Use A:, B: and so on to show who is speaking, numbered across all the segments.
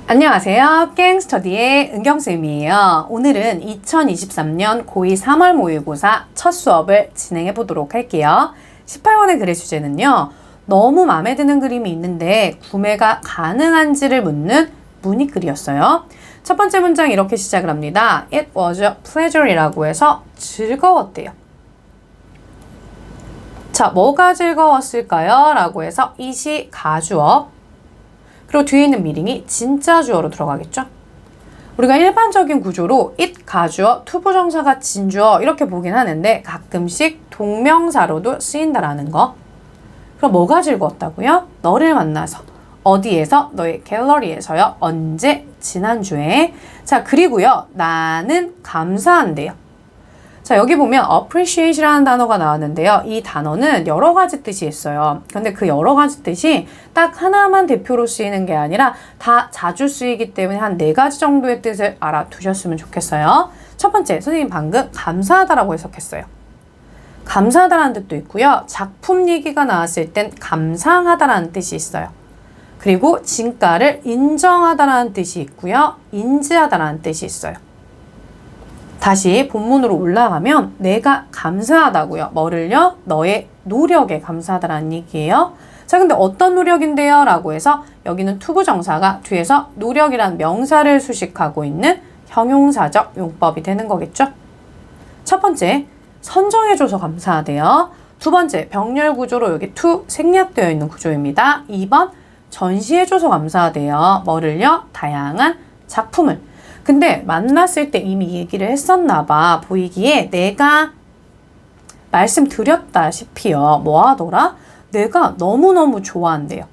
A: 안녕하세요. 갱스터디의 은경쌤이에요. 오늘은 2023년 고2 3월 모의고사 첫 수업을 진행해 보도록 할게요. 18번의 글의 주제는요. 너무 마음에 드는 그림이 있는데 구매가 가능한지를 묻는 문의글이었어요. 첫 번째 문장 이렇게 시작을 합니다. It was a pleasure이라고 해서 즐거웠대요. 자, 뭐가 즐거웠을까요? 라고 해서 it이 가주어 그리고 뒤에 있는 미링이 진짜 주어로 들어가겠죠? 우리가 일반적인 구조로 it 가주어, 투부정사가 진주어 이렇게 보긴 하는데 가끔씩 동명사로도 쓰인다라는 거. 그럼 뭐가 즐거웠다고요? 너를 만나서. 어디에서? 너의 갤러리에서요. 언제? 지난주에. 자, 그리고요. 나는 감사한데요. 자, 여기 보면 appreciate라는 단어가 나왔는데요. 이 단어는 여러 가지 뜻이 있어요. 근데 그 여러 가지 뜻이 딱 하나만 대표로 쓰이는 게 아니라 다 자주 쓰이기 때문에 한 4가지 정도의 뜻을 알아두셨으면 좋겠어요. 첫 번째, 선생님 방금 감사하다라고 해석했어요. 감사하다라는 뜻도 있고요. 작품 얘기가 나왔을 땐 감상하다라는 뜻이 있어요. 그리고 진가를 인정하다라는 뜻이 있고요. 인지하다라는 뜻이 있어요. 다시 본문으로 올라가면 내가 감사하다고요. 뭐를요? 너의 노력에 감사하다라는 얘기예요. 자, 근데 어떤 노력인데요? 라고 해서 여기는 투부정사가 뒤에서 노력이란 명사를 수식하고 있는 형용사적 용법이 되는 거겠죠? 첫 번째, 선정해줘서 감사하대요. 두 번째, 병렬 구조로 여기 to 생략되어 있는 구조입니다. 2번, 전시해줘서 감사하대요. 뭐를요? 다양한 작품을. 근데 만났을 때 이미 얘기를 했었나 봐. 보이기에 내가 말씀드렸다시피요. 뭐 하더라? 내가 너무너무 좋아한대요.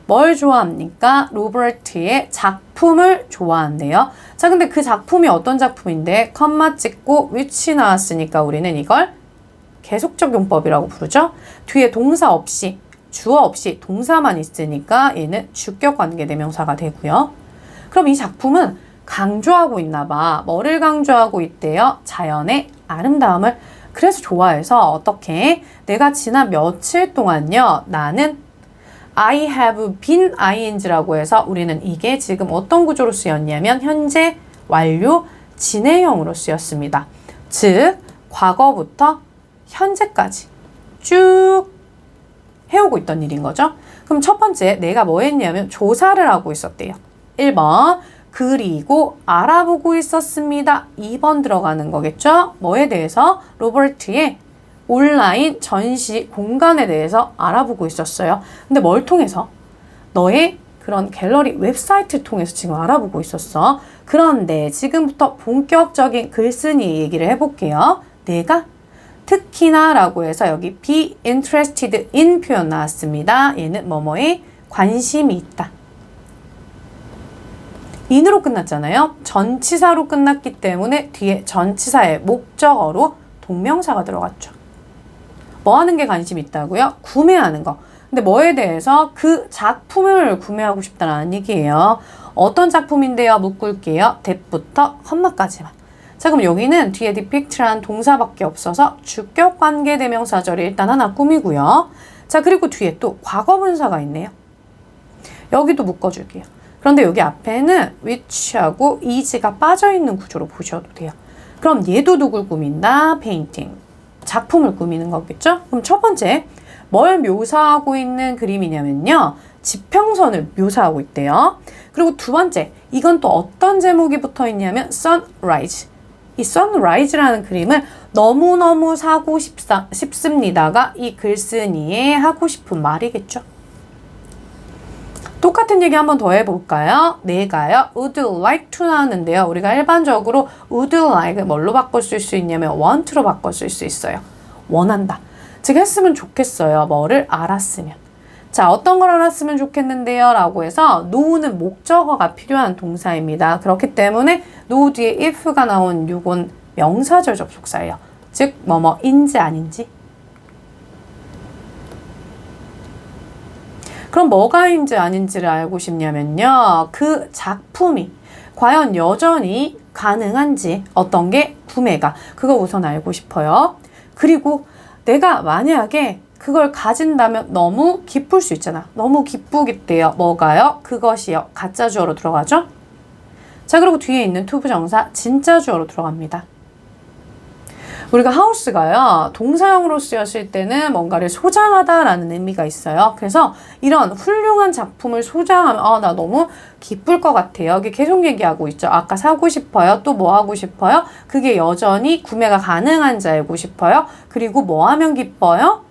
A: 뭘 좋아합니까? 로버트의 작품을 좋아한대요. 자, 근데 그 작품이 어떤 작품인데 컴마 찍고 which 나왔으니까 우리는 이걸 계속적 용법이라고 부르죠. 뒤에 동사 없이 주어 없이 동사만 있으니까 얘는 주격 관계대명사가 되고요. 그럼 이 작품은 강조하고 있나 봐. 뭐를 강조하고 있대요? 자연의 아름다움을. 그래서 좋아해서 어떻게? 내가 지난 며칠 동안요. 나는 I have been ing라고 해서 우리는 이게 지금 어떤 구조로 쓰였냐면 현재 완료 진행형으로 쓰였습니다. 즉 과거부터 현재까지 쭉 해오고 있던 일인 거죠. 그럼 첫 번째 내가 뭐 했냐면 조사를 하고 있었대요. 1번 그리고 알아보고 있었습니다. 2번 들어가는 거겠죠? 뭐에 대해서? 로버트의 온라인 전시 공간에 대해서 알아보고 있었어요. 근데 뭘 통해서? 너의 그런 갤러리 웹사이트를 통해서 지금 알아보고 있었어. 그런데 지금부터 본격적인 글쓴이 얘기를 해볼게요. 내가 특히나 라고 해서 여기 be interested in 표현 나왔습니다. 얘는 뭐뭐에 관심이 있다. in으로 끝났잖아요. 전치사로 끝났기 때문에 뒤에 전치사의 목적어로 동명사가 들어갔죠. 뭐 하는 게 관심 있다고요? 구매하는 거. 근데 뭐에 대해서? 그 작품을 구매하고 싶다는 얘기예요. 어떤 작품인데요? 묶을게요. that부터 컴마까지만. 자, 그럼 여기는 뒤에 depict라는 동사밖에 없어서 주격 관계 대명사절이 일단 하나 꾸미고요. 자, 그리고 뒤에 또 과거분사가 있네요. 여기도 묶어줄게요. 그런데 여기 앞에는 which하고 is가 빠져있는 구조로 보셔도 돼요. 그럼 얘도 누굴 꾸민다? painting. 작품을 꾸미는 거겠죠? 그럼 첫 번째, 뭘 묘사하고 있는 그림이냐면요. 지평선을 묘사하고 있대요. 그리고 두 번째, 이건 또 어떤 제목이 붙어 있냐면 sunrise. 이 sunrise라는 그림을 너무너무 사고 싶습니다가 이 글쓴이의 하고 싶은 말이겠죠. 똑같은 얘기 한번 더 해볼까요? 내가요, would like to 나왔는데요. 우리가 일반적으로 would like 뭘로 바꿨을 수 있냐면 want로 바꿨을 수 있어요. 원한다. 즉 했으면 좋겠어요. 뭐를 알았으면. 자, 어떤 걸 알았으면 좋겠는데요? 라고 해서 know는 목적어가 필요한 동사입니다. 그렇기 때문에 know 뒤에 if가 나온 요건 명사절 접속사예요. 즉 뭐뭐인지 아닌지. 그럼 뭐가인지 아닌지를 알고 싶냐면요. 그 작품이 과연 여전히 가능한지 어떤 게 구매가 그거 우선 알고 싶어요. 그리고 내가 만약에 그걸 가진다면 너무 기쁠 수 있잖아. 너무 기쁘겠대요. 뭐가요? 그것이요. 가짜 주어로 들어가죠? 자, 그리고 뒤에 있는 to 부정사 진짜 주어로 들어갑니다. 우리가 house가요, 동사형으로 쓰였을 때는 뭔가를 소장하다라는 의미가 있어요. 그래서 이런 훌륭한 작품을 소장하면 나 너무 기쁠 것 같아요. 이게 계속 얘기하고 있죠. 아까 사고 싶어요. 또 뭐 하고 싶어요? 그게 여전히 구매가 가능한지 알고 싶어요. 그리고 뭐 하면 기뻐요?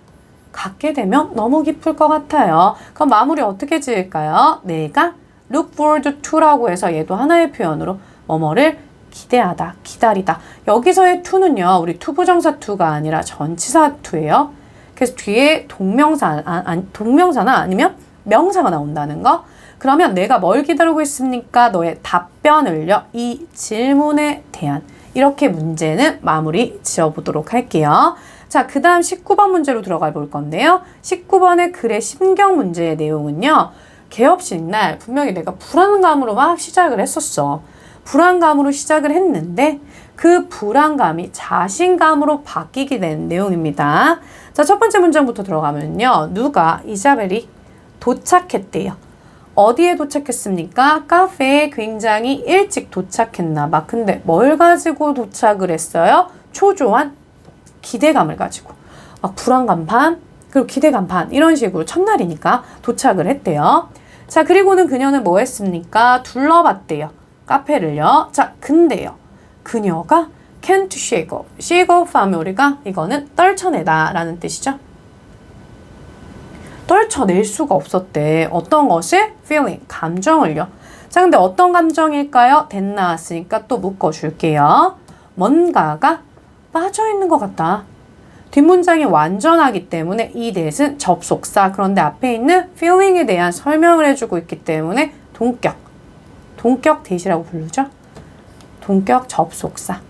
A: 갖게 되면 너무 기쁠 것 같아요. 그럼 마무리 어떻게 지을까요? 내가 look forward to라고 해서 얘도 하나의 표현으로 뭐뭐를 기대하다, 기다리다. 여기서의 to는요, 우리 투부정사 to가 아니라 전치사 to예요. 그래서 뒤에 동명사나 아니면 명사가 나온다는 거. 그러면 내가 뭘 기다리고 있습니까? 너의 답변을요, 이 질문에 대한 이렇게 문제는 마무리 지어보도록 할게요. 자, 그 다음 19번 문제로 들어가 볼 건데요. 19번의 글의 심경 문제의 내용은요, 개업식 날 분명히 내가 불안감으로 막 시작을 했었어. 불안감으로 시작을 했는데 그 불안감이 자신감으로 바뀌게 된 내용입니다. 자, 첫 번째 문장부터 들어가면요. 누가 이자벨이 도착했대요. 어디에 도착했습니까? 카페에 굉장히 일찍 도착했나 봐. 근데 뭘 가지고 도착을 했어요? 초조한 기대감을 가지고. 막 불안감 반, 그리고 기대감 반 이런 식으로 첫날이니까 도착을 했대요. 자, 그리고는 그녀는 뭐 했습니까? 둘러봤대요. 카페를요. 자, 근데요. 그녀가 can't shake off. shake off 하면 우리가 이거는 떨쳐내다 라는 뜻이죠. 떨쳐낼 수가 없었대. 어떤 것을? feeling, 감정을요. 자, 근데 어떤 감정일까요? that 나왔으니까 또 묶어줄게요. 뭔가가 빠져있는 것 같다. 뒷문장이 완전하기 때문에 이 that은 접속사. 그런데 앞에 있는 feeling에 대한 설명을 해주고 있기 때문에 동격 that이라고 부르죠. 동격 접속사.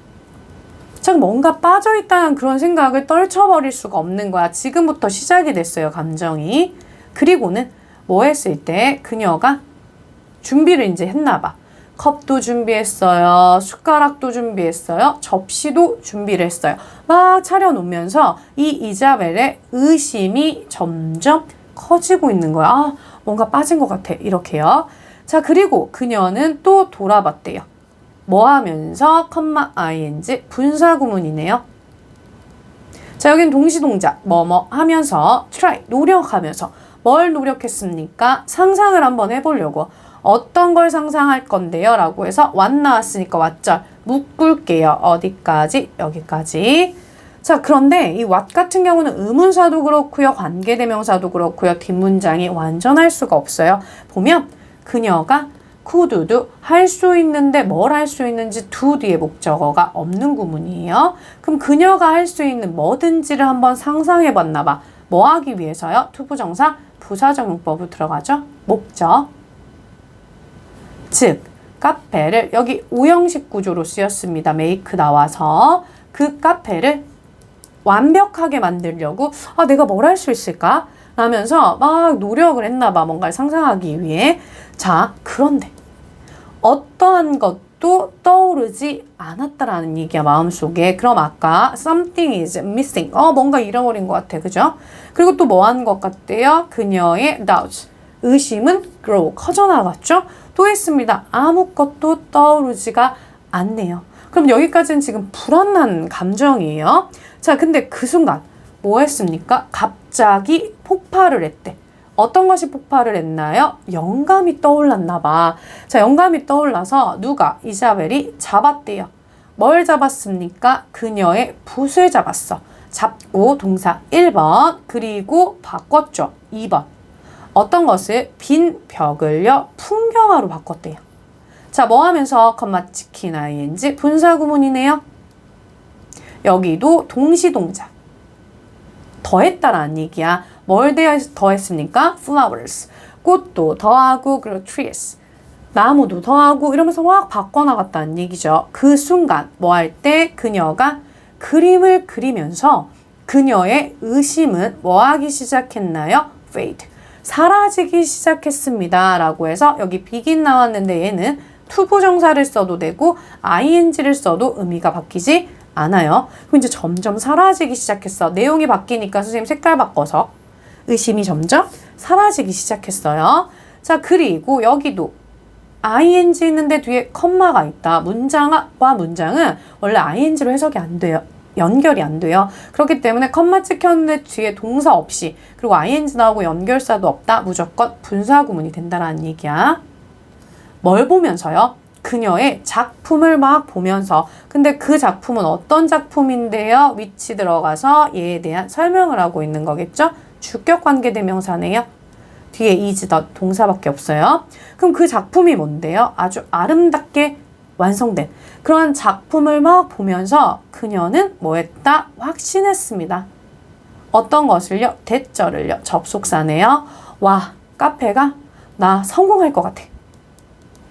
A: 즉 뭔가 빠져있다는 그런 생각을 떨쳐버릴 수가 없는 거야. 지금부터 시작이 됐어요. 감정이. 그리고는 뭐 했을 때 그녀가 준비를 이제 했나 봐. 컵도 준비했어요. 숟가락도 준비했어요. 접시도 준비를 했어요. 막 차려놓으면서 이 이자벨의 의심이 점점 커지고 있는 거야. 뭔가 빠진 것 같아. 이렇게요. 자, 그리고 그녀는 또 돌아봤대요. 뭐 하면서? ing 분사구문이네요. 자, 여긴 동시동작 뭐뭐 하면서 try 노력하면서 뭘 노력했습니까? 상상을 한번 해보려고. 어떤 걸 상상할 건데요? 라고 해서 what 나왔으니까 왓절 묶을게요. 어디까지? 여기까지. 자, 그런데 이 what 같은 경우는 의문사도 그렇고요. 관계대명사도 그렇고요. 뒷문장이 완전할 수가 없어요. 보면 그녀가 could do 할 수 있는데 뭘 할 수 있는지 do 뒤에 목적어가 없는 구문이에요. 그럼 그녀가 할 수 있는 뭐든지를 한번 상상해 봤나 봐. 뭐 하기 위해서요? 투부정사 부사적용법으로 들어가죠. 목적. 즉 카페를 여기 오형식 구조로 쓰였습니다. make 나와서 그 카페를 완벽하게 만들려고 내가 뭘 할 수 있을까? 라면서 막 노력을 했나 봐. 뭔가를 상상하기 위해. 자, 그런데 어떠한 것도 떠오르지 않았다라는 얘기야, 마음속에. 그럼 아까 something is missing. 뭔가 잃어버린 것 같아. 그죠? 그리고 또 뭐 한 것 같대요? 그녀의 doubts. 의심은 grow. 커져나갔죠? 또 했습니다. 아무것도 떠오르지가 않네요. 그럼 여기까지는 지금 불안한 감정이에요. 자, 근데 그 순간 뭐 했습니까? 갑자기 폭발을 했대. 어떤 것이 폭발을 했나요? 영감이 떠올랐나 봐. 자, 영감이 떠올라서 누가? 이자벨이 잡았대요. 뭘 잡았습니까? 그녀의 붓을 잡았어. 잡고 동사 1번, 그리고 바꿨죠. 2번. 어떤 것을? 빈 벽을요, 풍경화로 바꿨대요. 자, 뭐 하면서? 치킨 ing 분사구문이네요. 여기도 동시동작. 더했다라는 얘기야. 뭘 더했습니까? flowers. 꽃도 더하고, 그리고 trees. 나무도 더하고, 이러면서 확 바꿔나갔다는 얘기죠. 그 순간, 뭐 할 때? 그녀가 그림을 그리면서 그녀의 의심은 뭐 하기 시작했나요? fade. 사라지기 시작했습니다. 라고 해서 여기 begin 나왔는데 얘는 투부정사를 써도 되고 ing를 써도 의미가 바뀌지 않아요. 그럼 이제 점점 사라지기 시작했어. 내용이 바뀌니까 선생님 색깔 바꿔서 의심이 점점 사라지기 시작했어요. 자, 그리고 여기도 ing 있는데 뒤에 컴마가 있다. 문장과 문장은 원래 ing로 해석이 안 돼요. 연결이 안 돼요. 그렇기 때문에 컴마 찍혔는데 뒤에 동사 없이 그리고 ing 나오고 연결사도 없다. 무조건 분사 구문이 된다라는 얘기야. 뭘 보면서요? 그녀의 작품을 막 보면서 근데 그 작품은 어떤 작품인데요? 위치 들어가서 얘에 대한 설명을 하고 있는 거겠죠? 주격 관계대명사네요. 뒤에 is the 동사밖에 없어요. 그럼 그 작품이 뭔데요? 아주 아름답게 완성된 그런 작품을 막 보면서 그녀는 뭐 했다? 확신했습니다. 어떤 것을요? 대절을요. 접속사네요. 와, 카페가 나 성공할 것 같아.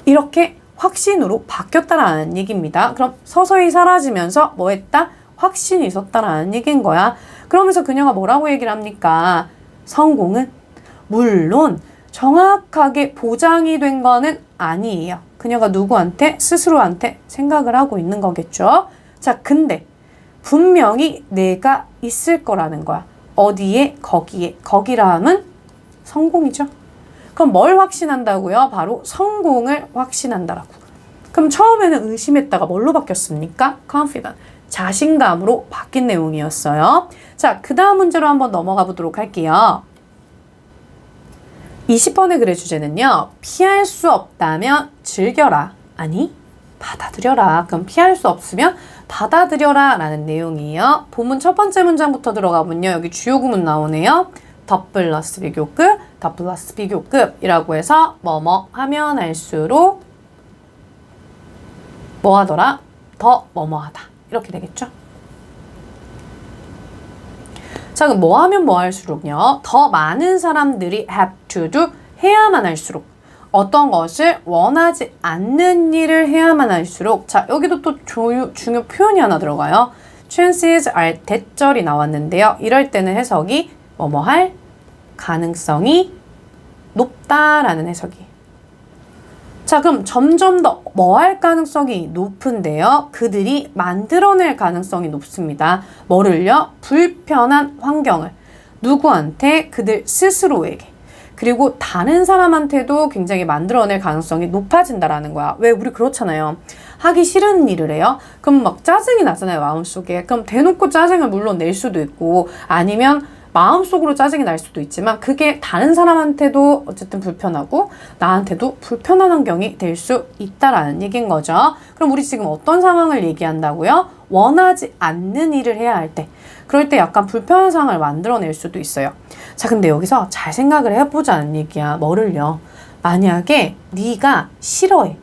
A: 이렇게 확신으로 바뀌었다라는 얘기입니다. 그럼 서서히 사라지면서 뭐 했다? 확신이 있었다라는 얘기인 거야. 그러면서 그녀가 뭐라고 얘기를 합니까? 성공은 물론 정확하게 보장이 된 거는 아니에요. 그녀가 누구한테? 스스로한테 생각을 하고 있는 거겠죠. 자, 근데 분명히 내가 있을 거라는 거야. 어디에? 거기에. 거기라 함은 성공이죠. 그럼 뭘 확신한다고요? 바로 성공을 확신한다라고. 그럼 처음에는 의심했다가 뭘로 바뀌었습니까? confident. 자신감으로 바뀐 내용이었어요. 자, 그 다음 문제로 한번 넘어가 보도록 할게요. 20번의 글의 주제는요. 피할 수 없다면 즐겨라. 아니, 받아들여라. 그럼 피할 수 없으면 받아들여라 라는 내용이에요. 본문 첫 번째 문장부터 들어가 보면요. 여기 주요 구문 나오네요. 더 플러스 비교급, 더 플러스 비교급이라고 해서 뭐뭐 하면 할수록 뭐 하더라? 더 뭐뭐 하다. 이렇게 되겠죠? 자, 그럼 뭐 하면 뭐 할수록요? 더 많은 사람들이 have to do 해야만 할수록 어떤 것을 원하지 않는 일을 해야만 할수록 자, 여기도 또 중요 표현이 하나 들어가요. chances are 대절이 나왔는데요. 이럴 때는 해석이 뭐뭐 할 가능성이 높다라는 해석이. 자, 그럼 점점 더 뭐 할 가능성이 높은데요. 그들이 만들어낼 가능성이 높습니다. 뭐를요? 불편한 환경을. 누구한테? 그들 스스로에게. 그리고 다른 사람한테도 굉장히 만들어낼 가능성이 높아진다라는 거야. 왜? 우리 그렇잖아요. 하기 싫은 일을 해요? 그럼 막 짜증이 나잖아요, 마음속에. 그럼 대놓고 짜증을 물론 낼 수도 있고 아니면 마음속으로 짜증이 날 수도 있지만 그게 다른 사람한테도 어쨌든 불편하고 나한테도 불편한 환경이 될 수 있다라는 얘기인 거죠. 그럼 우리 지금 어떤 상황을 얘기한다고요? 원하지 않는 일을 해야 할 때. 그럴 때 약간 불편한 상황을 만들어낼 수도 있어요. 자, 근데 여기서 잘 생각을 해보자는 얘기야. 뭐를요? 만약에 네가 싫어해.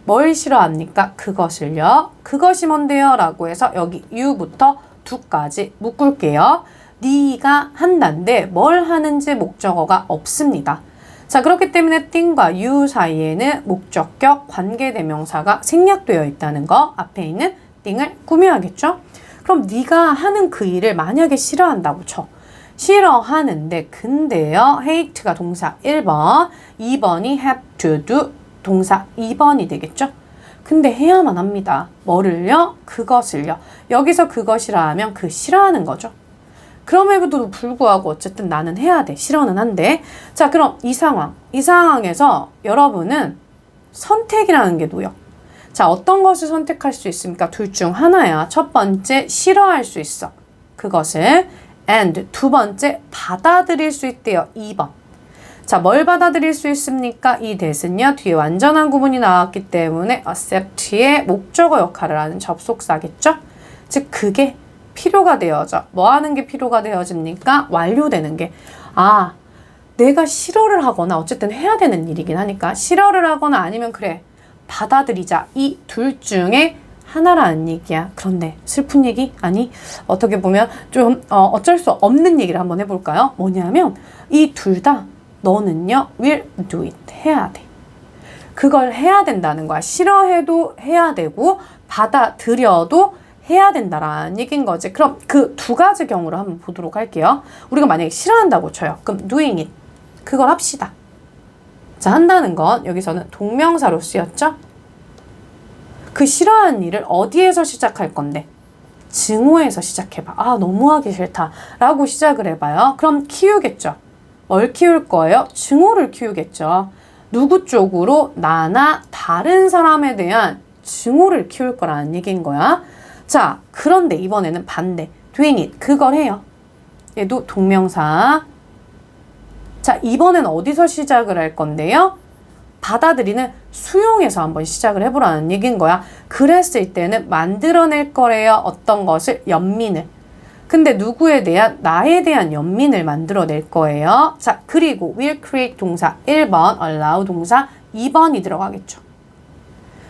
A: 뭘 싫어합니까? 그것을요. 그것이 뭔데요? 라고 해서 여기 you부터 do까지 묶을게요. 네가 한다인데 뭘 하는지 목적어가 없습니다. 자, 그렇기 때문에 thing과 you 사이에는 목적격 관계대명사가 생략되어 있다는 거 앞에 있는 thing을 꾸며야겠죠? 그럼 네가 하는 그 일을 만약에 싫어한다고 쳐. 싫어하는데 근데요. hate가 동사 1번, 2번이 have to do 동사 2번이 되겠죠? 근데 해야만 합니다. 뭐를요? 그것을요. 여기서 그것이라 하면 그 싫어하는 거죠. 그럼에도 불구하고 어쨌든 나는 해야 돼. 싫어는 한데. 자, 그럼 이 상황에서 여러분은 선택이라는 게 놓여. 자, 어떤 것을 선택할 수 있습니까? 둘 중 하나야. 첫 번째, 싫어할 수 있어. 그것을. and 두 번째, 받아들일 수 있대요. 2번. 자, 뭘 받아들일 수 있습니까? 이 that은요. 뒤에 완전한 구문이 나왔기 때문에 accept의 목적어 역할을 하는 접속사겠죠? 즉, 그게 필요가 되어져. 뭐 하는 게 필요가 되어집니까? 완료되는 게. 아, 내가 싫어를 하거나 어쨌든 해야 되는 일이긴 하니까 싫어를 하거나 아니면 그래. 받아들이자. 이 둘 중에 하나라는 얘기야. 그런데 슬픈 얘기? 아니, 어떻게 보면 좀 어쩔 수 없는 얘기를 한번 해볼까요? 뭐냐면 이 둘 다 너는요. will do it. 해야 돼. 그걸 해야 된다는 거야. 싫어해도 해야 되고 받아들여도 해야 된다라는 얘기인 거지. 그럼 그 두 가지 경우를 한번 보도록 할게요. 우리가 만약에 싫어한다고 쳐요. 그럼 doing it. 그걸 합시다. 자, 한다는 건 여기서는 동명사로 쓰였죠? 그 싫어하는 일을 어디에서 시작할 건데? 증오에서 시작해봐. 아, 너무 하기 싫다. 라고 시작을 해봐요. 그럼 키우겠죠. 뭘 키울 거예요? 증오를 키우겠죠. 누구 쪽으로? 나나 다른 사람에 대한 증오를 키울 거라는 얘기인 거야. 자, 그런데 이번에는 반대. doing it. 그걸 해요. 얘도 동명사. 자, 이번엔 어디서 시작을 할 건데요? 받아들이는 수용에서 한번 시작을 해보라는 얘기인 거야. 그랬을 때는 만들어낼 거래요. 어떤 것을? 연민을. 근데 누구에 대한? 나에 대한 연민을 만들어낼 거예요. 자, 그리고 will create 동사 1번, allow 동사 2번이 들어가겠죠.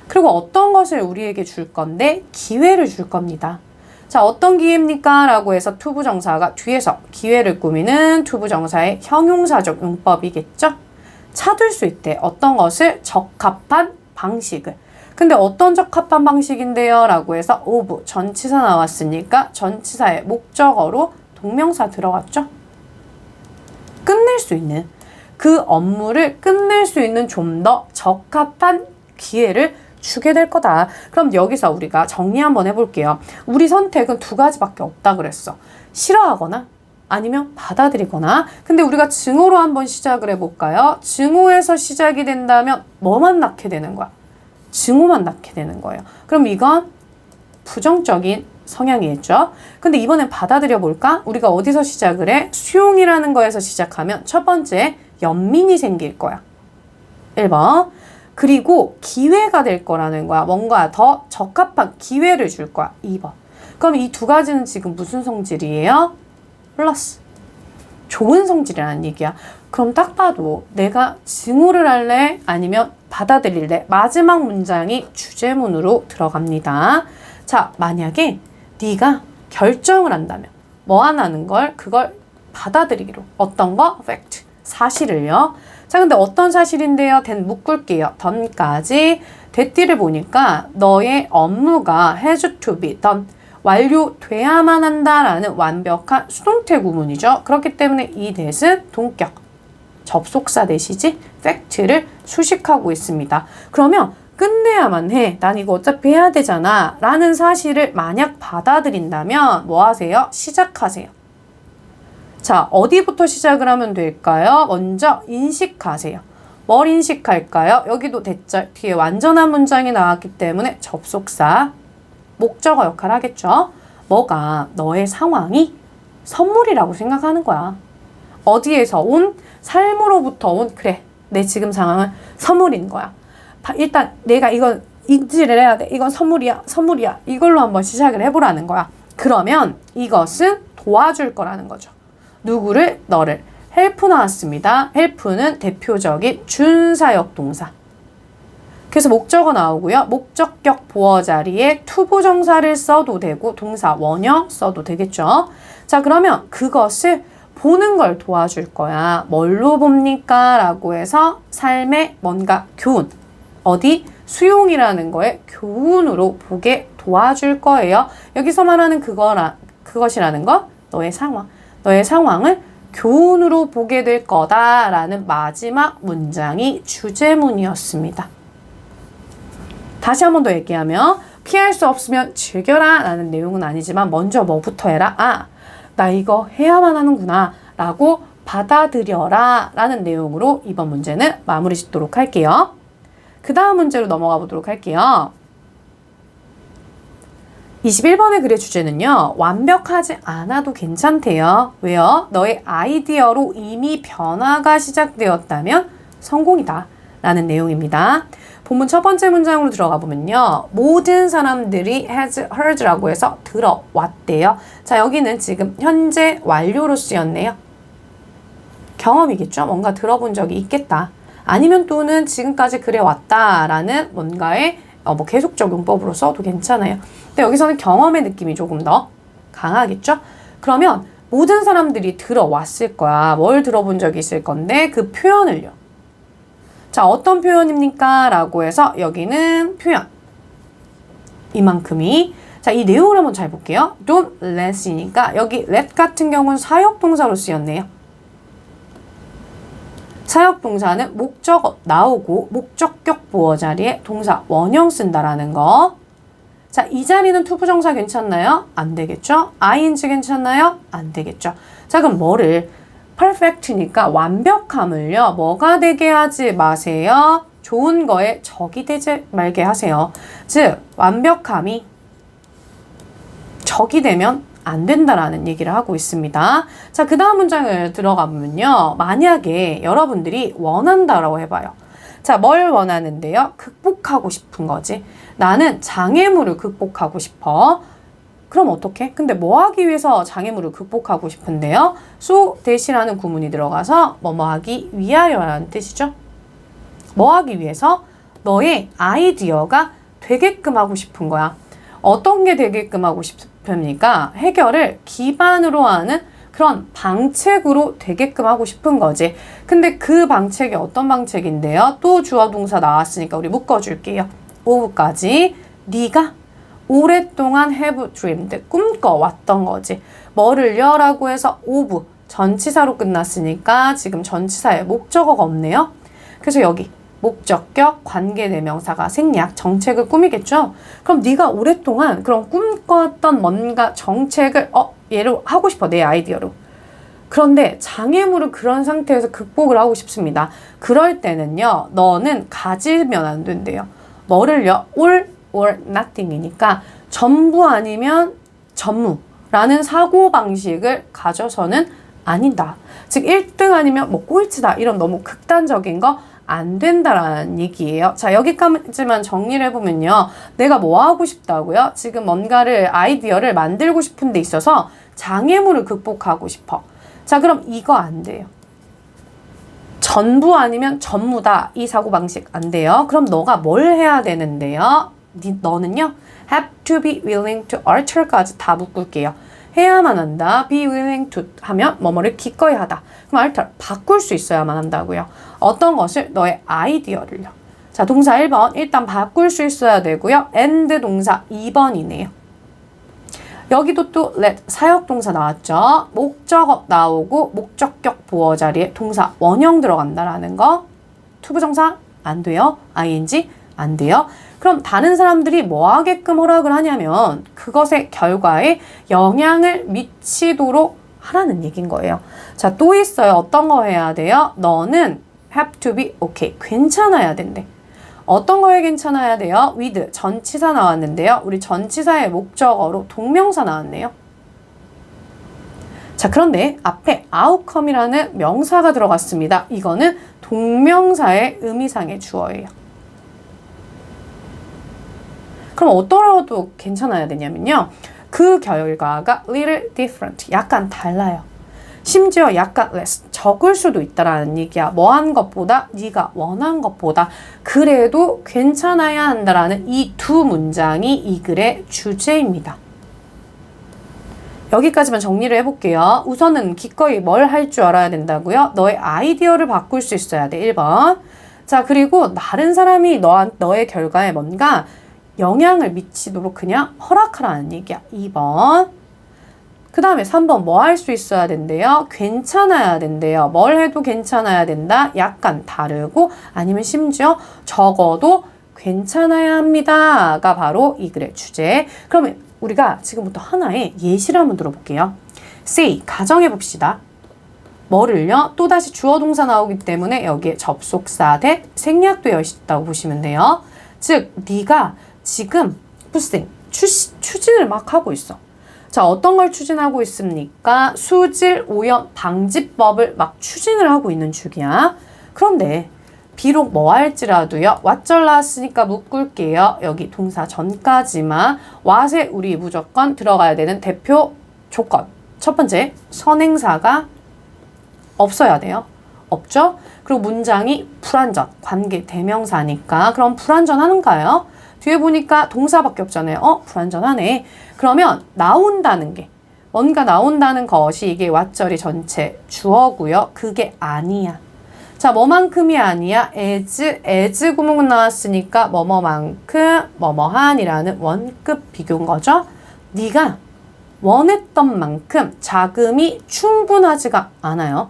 A: 그리고 어떤 것을 우리에게 줄 건데? 기회를 줄 겁니다. 자, 어떤 기회입니까? 라고 해서 투부정사가 뒤에서 기회를 꾸미는 투부정사의 형용사적 용법이겠죠. 찾을 수 있대. 어떤 것을? 적합한 방식을. 근데 어떤 적합한 방식인데요? 라고 해서 of 전치사 나왔으니까 전치사의 목적어로 동명사 들어갔죠. 끝낼 수 있는 그 업무를 끝낼 수 있는 좀 더 적합한 기회를 주게 될 거다. 그럼 여기서 우리가 정리 한번 해볼게요. 우리 선택은 두 가지밖에 없다 그랬어. 싫어하거나 아니면 받아들이거나. 근데 우리가 증오로 한번 시작을 해볼까요? 증오에서 시작이 된다면 뭐만 낳게 되는 거야? 증오만 낳게 되는 거예요. 그럼 이건 부정적인 성향이겠죠? 근데 이번엔 받아들여 볼까? 우리가 어디서 시작을 해? 수용이라는 거에서 시작하면 첫 번째 연민이 생길 거야. 1번. 그리고 기회가 될 거라는 거야. 뭔가 더 적합한 기회를 줄 거야. 2번. 그럼 이 두 가지는 지금 무슨 성질이에요? 플러스. 좋은 성질이라는 얘기야. 그럼 딱 봐도 내가 증오를 할래? 아니면 받아들일래? 마지막 문장이 주제문으로 들어갑니다. 자, 만약에 네가 결정을 한다면 뭐 하나는 걸? 그걸 받아들이기로. 어떤 거? fact. 사실을요. 자, 근데 어떤 사실인데요? 된 묶을게요. 던까지. 대띠를 보니까 너의 업무가 has to be done. 완료돼야만 한다라는 완벽한 수동태 구문이죠. 그렇기 때문에 이 that은 동격. 접속사 대시지 fact를 수식하고 있습니다. 그러면 끝내야만 해. 난 이거 어차피 해야 되잖아. 라는 사실을 만약 받아들인다면 뭐 하세요? 시작하세요. 자, 어디부터 시작을 하면 될까요? 먼저 인식하세요. 뭘 인식할까요? 여기도 대절 뒤에 완전한 문장이 나왔기 때문에 접속사, 목적어 역할을 하겠죠. 뭐가? 너의 상황이 선물이라고 생각하는 거야. 어디에서 온? 삶으로부터 온, 그래, 내 지금 상황은 선물인 거야. 일단 내가 이건 인지를 해야 돼. 이건 선물이야, 선물이야. 이걸로 한번 시작을 해보라는 거야. 그러면 이것은 도와줄 거라는 거죠. 누구를? 너를. help 나왔습니다. help는 대표적인 준사역 동사. 그래서 목적어 나오고요. 목적격 보어 자리에 투부정사를 써도 되고 동사 원형 써도 되겠죠. 자, 그러면 그것을 보는 걸 도와줄 거야. 뭘로 봅니까? 라고 해서 삶의 뭔가 교훈. 어디? 수용이라는 거에 교훈으로 보게 도와줄 거예요. 여기서 말하는 그것이라는 거, 너의 상황. 너의 상황을 교훈으로 보게 될 거다라는 마지막 문장이 주제문이었습니다. 다시 한 번 더 얘기하면 피할 수 없으면 즐겨라 라는 내용은 아니지만 먼저 뭐부터 해라? 아, 나 이거 해야만 하는구나 라고 받아들여라 라는 내용으로 이번 문제는 마무리 짓도록 할게요. 그 다음 문제로 넘어가 보도록 할게요. 21번의 글의 주제는요. 완벽하지 않아도 괜찮대요. 왜요? 너의 아이디어로 이미 변화가 시작되었다면 성공이다 라는 내용입니다. 본문 첫 번째 문장으로 들어가 보면요. 모든 사람들이 has heard라고 해서 들어왔대요. 자, 여기는 지금 현재 완료로 쓰였네요. 경험이겠죠? 뭔가 들어본 적이 있겠다. 아니면 또는 지금까지 그래왔다라는 뭔가의 뭐 계속적 용법으로 써도 괜찮아요. 근데 여기서는 경험의 느낌이 조금 더 강하겠죠? 그러면 모든 사람들이 들어왔을 거야. 뭘 들어본 적이 있을 건데 그 표현을요. 자, 어떤 표현입니까? 라고 해서 여기는 표현. 이만큼이. 자, 이 내용을 한번 잘 볼게요. Don't let이니까 여기 let 같은 경우는 사역동사로 쓰였네요. 사역동사는 목적어 나오고 목적격 보어 자리에 동사 원형 쓴다라는 거. 자, 이 자리는 투부정사 괜찮나요? 안 되겠죠? ing 괜찮나요? 안 되겠죠? 자, 그럼 뭐를? perfect니까 완벽함을요. 뭐가 되게 하지 마세요. 좋은 거에 적이 되지 말게 하세요. 즉, 완벽함이 적이 되면 안 된다라는 얘기를 하고 있습니다. 자, 그 다음 문장을 들어가 보면요. 만약에 여러분들이 원한다라고 해봐요. 자, 뭘 원하는데요? 극복하고 싶은 거지. 나는 장애물을 극복하고 싶어. 그럼 어떡해? 근데 뭐 하기 위해서 장애물을 극복하고 싶은데요? so that이라는 구문이 들어가서 뭐뭐 하기 위하여라는 뜻이죠. 뭐 하기 위해서? 너의 아이디어가 되게끔 하고 싶은 거야. 어떤 게 되게끔 하고 싶습니까? 해결을 기반으로 하는 그런 방책으로 되게끔 하고 싶은 거지. 근데 그 방책이 어떤 방책인데요? 또 주어 동사 나왔으니까 우리 묶어줄게요. of까지. 네가 오랫동안 have dreamed, 꿈꿔왔던 거지. 뭐를요? 라고 해서 of, 전치사로 끝났으니까 지금 전치사에 목적어가 없네요. 그래서 여기 목적격, 관계대명사가 생략, 정책을 꾸미겠죠? 그럼 네가 오랫동안 그런 꿈꿨던 뭔가 정책을 얘로 하고 싶어, 내 아이디어로. 그런데 장애물을 그런 상태에서 극복을 하고 싶습니다. 그럴 때는요, 너는 가지면 안 된대요. 뭐를요? all or nothing이니까 전부 아니면 전무라는 사고방식을 가져서는 아니다. 즉 1등 아니면 뭐 꼴찌다 이런 너무 극단적인 거 안 된다라는 얘기예요. 자, 여기까지만 정리를 해보면요. 내가 뭐 하고 싶다고요? 지금 뭔가를 아이디어를 만들고 싶은 데 있어서 장애물을 극복하고 싶어. 자, 그럼 이거 안 돼요. 전부 아니면 전무다. 이 사고방식 안 돼요. 그럼 너가 뭘 해야 되는데요? 너는요. have to be willing to alter까지 다 묶을게요. 해야만 한다. be willing to 하면 뭐뭐를 기꺼이 하다. 그럼 alter 바꿀 수 있어야만 한다고요. 어떤 것을? 너의 아이디어를요. 자, 동사 1번 일단 바꿀 수 있어야 되고요. and 동사 2번이네요. 여기도 또 let 사역동사 나왔죠. 목적어 나오고 목적격 보어 자리에 동사 원형 들어간다라는 거. 투부정사 안 돼요. ing 안 돼요. 그럼 다른 사람들이 뭐 하게끔 허락을 하냐면 그것의 결과에 영향을 미치도록 하라는 얘기인 거예요. 자, 또 있어요. 어떤 거 해야 돼요? 너는 have to be okay. 괜찮아야 된대. 어떤 거에 괜찮아야 돼요? with 전치사 나왔는데요. 우리 전치사의 목적어로 동명사 나왔네요. 자, 그런데 앞에 outcome이라는 명사가 들어갔습니다. 이거는 동명사의 의미상의 주어예요. 그럼 어떠라도 괜찮아야 되냐면요. 그 결과가 little different, 약간 달라요. 심지어 약간 less, 적을 수도 있다라는 얘기야. 뭐 한 것보다, 네가 원한 것보다 그래도 괜찮아야 한다라는 이 두 문장이 이 글의 주제입니다. 여기까지만 정리를 해볼게요. 우선은 기꺼이 뭘 할 줄 알아야 된다고요? 너의 아이디어를 바꿀 수 있어야 돼. 1번. 자, 그리고 다른 사람이 너의 결과에 뭔가 영향을 미치도록 그냥 허락하라는 얘기야. 2번. 그 다음에 3번 뭐 할 수 있어야 된대요? 괜찮아야 된대요. 뭘 해도 괜찮아야 된다? 약간 다르고 아니면 심지어 적어도 괜찮아야 합니다가 바로 이 글의 주제. 그러면 우리가 지금부터 하나의 예시를 한번 들어볼게요. say, 가정해봅시다. 뭐를요? 또다시 주어 동사 나오기 때문에 여기에 접속사 대 생략되어 있다고 보시면 돼요. 즉, 네가 지금 추진을 막 하고 있어. 자, 어떤 걸 추진하고 있습니까? 수질 오염 방지법을 막 추진을 하고 있는 중이야. 그런데 비록 뭐 할지라도요. 왓절 나왔으니까 묶을게요. 여기 동사 전까지만 왓에 우리 무조건 들어가야 되는 대표 조건. 첫 번째, 선행사가 없어야 돼요. 없죠? 그리고 문장이 불완전, 관계 대명사니까 그럼 불완전하는가요? 뒤에 보니까 동사밖에 없잖아요. 불완전하네. 그러면 나온다는 게 뭔가 나온다는 것이 이게 왓절이 전체 주어고요. 그게 아니야. 자, 뭐만큼이 아니야? as 구문 나왔으니까 뭐뭐만큼 뭐뭐한이라는 원급 비교인 거죠. 네가 원했던 만큼 자금이 충분하지가 않아요.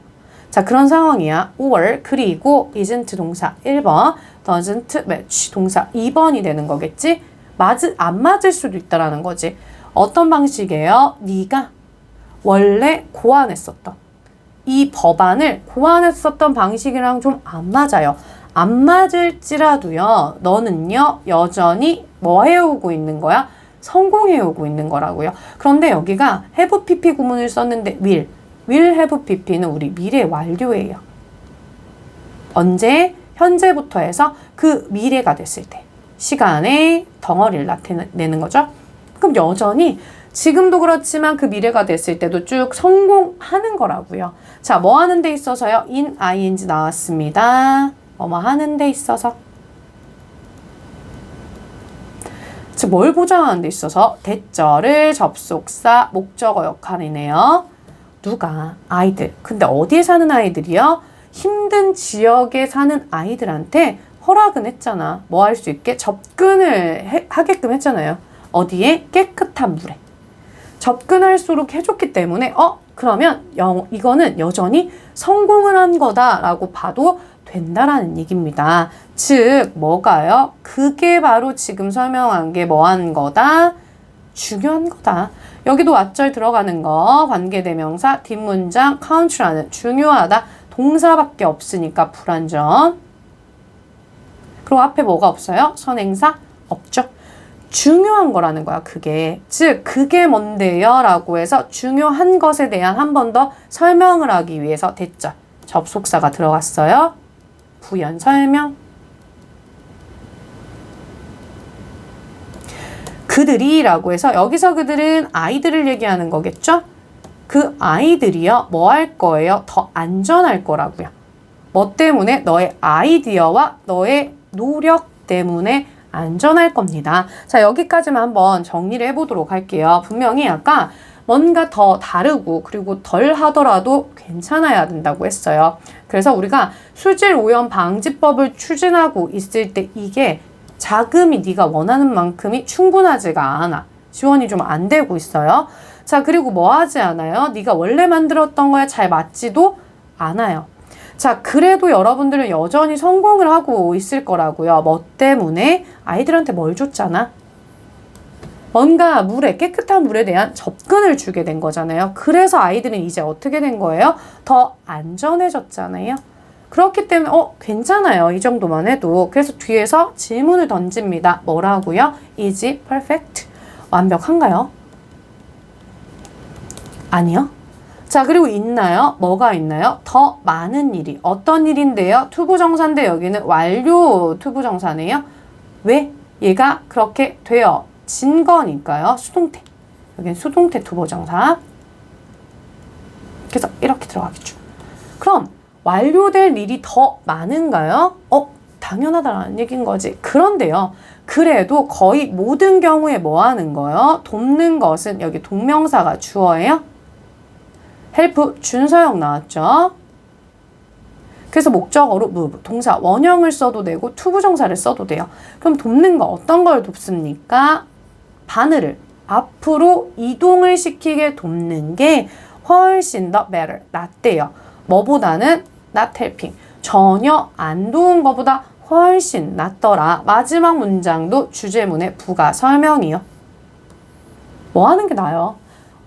A: 자, 그런 상황이야. or 그리고 isn't 동사 1번, doesn't match 동사 2번이 되는 거겠지? 안 맞을 수도 있다라는 거지. 어떤 방식이에요? 네가 원래 고안했었던 이 법안을 고안했었던 방식이랑 좀 안 맞아요. 안 맞을지라도요. 너는요. 여전히 뭐 해오고 있는 거야? 성공해오고 있는 거라고요. 그런데 여기가 have pp 구문을 썼는데 will have pp는 우리 미래 완료예요. 언제? 현재부터 해서 그 미래가 됐을 때 시간의 덩어리를 나타내는 거죠. 그럼 여전히 지금도 그렇지만 그 미래가 됐을 때도 쭉 성공하는 거라고요. 자, 뭐 하는 데 있어서요? in ing 나왔습니다. 뭐 하는 데 있어서. 즉, 뭘 보장하는 데 있어서 대절을 접속사, 목적어 역할이네요. 누가? 아이들. 근데 어디에 사는 아이들이요? 힘든 지역에 사는 아이들한테 허락은 했잖아. 뭐 할 수 있게? 접근을 하게끔 했잖아요. 어디에? 깨끗한 물에. 접근할수록 해줬기 때문에 그러면 이거는 여전히 성공을 한 거다라고 봐도 된다라는 얘기입니다. 즉 뭐가요? 그게 바로 지금 설명한 게 뭐한 거다? 중요한 거다. 여기도 왓절 들어가는 거 관계대명사 뒷문장 count라는 중요하다. 동사밖에 없으니까 불완전. 그리고 앞에 뭐가 없어요? 선행사 없죠. 중요한 거라는 거야, 그게. 즉, 그게 뭔데요? 라고 해서 중요한 것에 대한 한 번 더 설명을 하기 위해서 대절, 접속사가 들어갔어요. 부연 설명. 그들이 라고 해서 여기서 그들은 아이들을 얘기하는 거겠죠? 그 아이들이요, 뭐 할 거예요? 더 안전할 거라고요. 뭐 때문에? 너의 아이디어와 너의 노력 때문에 안전할 겁니다. 자, 여기까지만 한번 정리를 해보도록 할게요. 분명히 아까 뭔가 더 다르고 그리고 덜 하더라도 괜찮아야 된다고 했어요. 그래서 우리가 수질 오염 방지법을 추진하고 있을 때 이게 자금이 네가 원하는 만큼이 충분하지가 않아. 지원이 좀 안 되고 있어요. 자, 그리고 뭐 하지 않아요? 네가 원래 만들었던 거에 잘 맞지도 않아요. 자, 그래도 여러분들은 여전히 성공을 하고 있을 거라고요. 뭐 때문에? 아이들한테 뭘 줬잖아? 뭔가 물에, 깨끗한 물에 대한 접근을 주게 된 거잖아요. 그래서 아이들은 이제 어떻게 된 거예요? 더 안전해졌잖아요. 그렇기 때문에 괜찮아요. 이 정도만 해도. 그래서 뒤에서 질문을 던집니다. 뭐라고요? Is it perfect? 완벽한가요? 아니요. 자, 그리고 있나요? 뭐가 있나요? 더 많은 일이. 어떤 일인데요? 투부정사인데 여기는 완료 투부정사네요. 왜? 얘가 그렇게 되어진 거니까요. 수동태. 여기는 수동태 투부정사. 그래서 이렇게 들어가겠죠. 그럼 완료될 일이 더 많은가요? 당연하다라는 얘기인 거지. 그런데요. 그래도 거의 모든 경우에 뭐 하는 거예요? 돕는 것은 여기 동명사가 주어예요. 헬프 준서형 나왔죠. 그래서 목적어로 move, 동사 원형을 써도 되고 투부정사를 써도 돼요. 그럼 돕는 거 어떤 걸 돕습니까? 바늘을 앞으로 이동을 시키게 돕는 게 훨씬 더 better, 낫대요. 뭐보다는 not helping, 전혀 안 도운 것보다 훨씬 낫더라. 마지막 문장도 주제문의 부가 설명이요. 뭐 하는 게 나아요?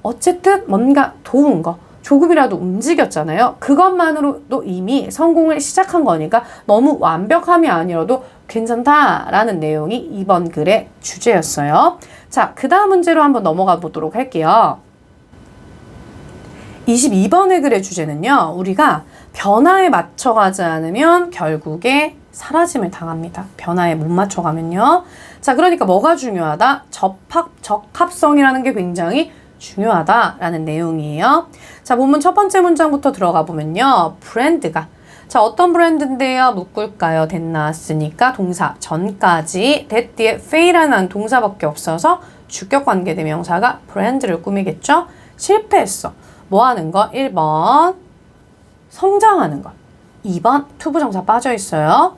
A: 어쨌든 뭔가 도운 거. 조금이라도 움직였잖아요. 그것만으로도 이미 성공을 시작한 거니까 너무 완벽함이 아니어도 괜찮다라는 내용이 이번 글의 주제였어요. 자, 그 다음 문제로 한번 넘어가 보도록 할게요. 22번의 글의 주제는요. 우리가 변화에 맞춰가지 않으면 결국에 사라짐을 당합니다. 변화에 못 맞춰가면요. 자, 그러니까 뭐가 중요하다? 적합성이라는 게 굉장히 중요하다라는 내용이에요. 자, 본문 첫 번째 문장부터 들어가 보면요. 브랜드가. 자, 어떤 브랜드인데요? 묶을까요? that 나왔으니까 동사 전까지 that 뒤에 fail이라는 동사밖에 없어서 주격 관계 대명사가 브랜드를 꾸미겠죠? 실패했어. 뭐 하는 거? 1번 성장하는 거. 2번 투부정사 빠져 있어요.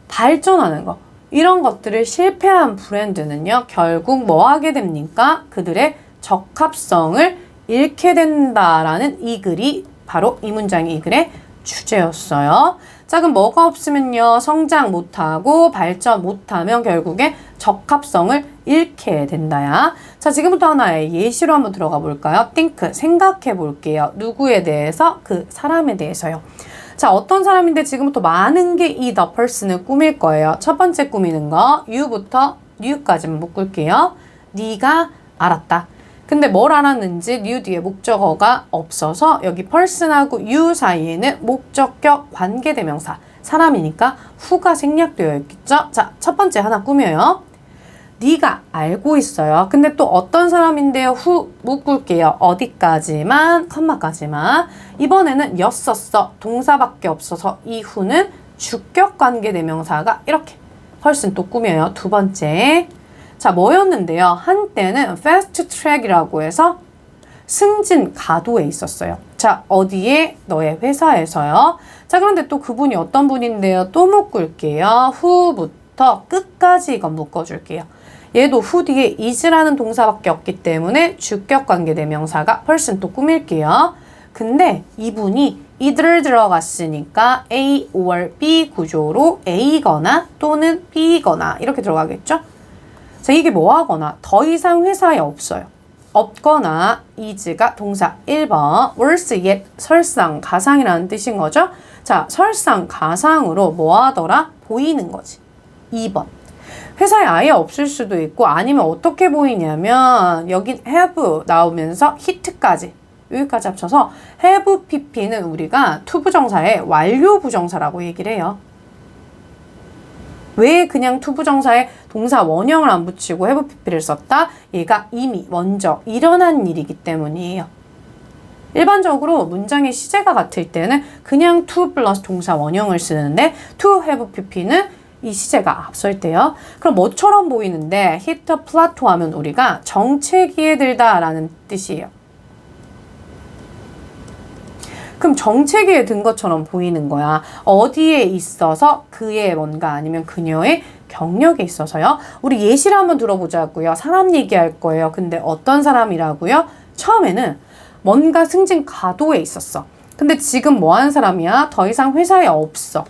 A: 발전하는 거. 이런 것들을 실패한 브랜드는요. 결국 뭐 하게 됩니까? 그들의 적합성을 잃게 된다라는 이 글이 바로 이 문장이 이 글의 주제였어요. 자, 그럼 뭐가 없으면요? 성장 못하고 발전 못하면 결국에 적합성을 잃게 된다야. 자, 지금부터 하나의 예시로 한번 들어가 볼까요? think, 생각해 볼게요. 누구에 대해서? 그 사람에 대해서요. 자, 어떤 사람인데 지금부터 많은 게 이 the person을 꾸밀 거예요. 첫 번째 꾸미는 거, you부터 new까지만 묶을게요. 네가 알았다. 근데 뭘 알았는지 new 뒤에 목적어가 없어서 여기 person하고 you 사이에는 목적격 관계대명사 사람이니까 who가 생략되어 있겠죠? 자, 첫 번째 하나 꾸며요. 네가 알고 있어요. 근데 또 어떤 사람인데요? who 묶을게요. 어디까지만, 컴마까지만. 이번에는 였었어. 동사밖에 없어서 이 who는 주격 관계대명사가 이렇게 person 또 꾸며요. 두 번째. 자, 뭐였는데요? 한때는 fast track이라고 해서 승진 가도에 있었어요. 자, 어디에? 너의 회사에서요. 자, 그런데 또 그분이 어떤 분인데요? 또 묶을게요. who부터 끝까지 이건 묶어줄게요. 얘도 who 뒤에 is라는 동사밖에 없기 때문에 주격 관계대명사가 person 또 꾸밀게요. 근데 이분이 이들을 들어갔으니까 A or B 구조로 A거나 또는 B거나 이렇게 들어가겠죠? 자, 이게 뭐하거나 더 이상 회사에 없어요. 없거나 is가 동사 1번 worse yet 설상가상이라는 뜻인 거죠. 자, 설상가상으로 뭐하더라? 보이는 거지. 2번 회사에 아예 없을 수도 있고 아니면 어떻게 보이냐면 여기 have 나오면서 hit까지 여기까지 합쳐서 have pp는 우리가 to 부정사의 완료 부정사라고 얘기를 해요. 왜 그냥 to 부정사에 동사 원형을 안 붙이고 have pp를 썼다? 얘가 이미 먼저 일어난 일이기 때문이에요. 일반적으로 문장의 시제가 같을 때는 그냥 to 플러스 동사 원형을 쓰는데 to have pp는 이 시제가 앞설 때요. 그럼 뭐처럼 보이는데 hit a plateau 하면 우리가 정체기에 들다 라는 뜻이에요. 그럼 정체기에 든 것처럼 보이는 거야. 어디에 있어서 그의 뭔가 아니면 그녀의 경력에 있어서요. 우리 예시를 한번 들어보자고요. 사람 얘기할 거예요. 근데 어떤 사람이라고요? 처음에는 뭔가 승진 가도에 있었어. 근데 지금 뭐 하는 사람이야? 더 이상 회사에 없어.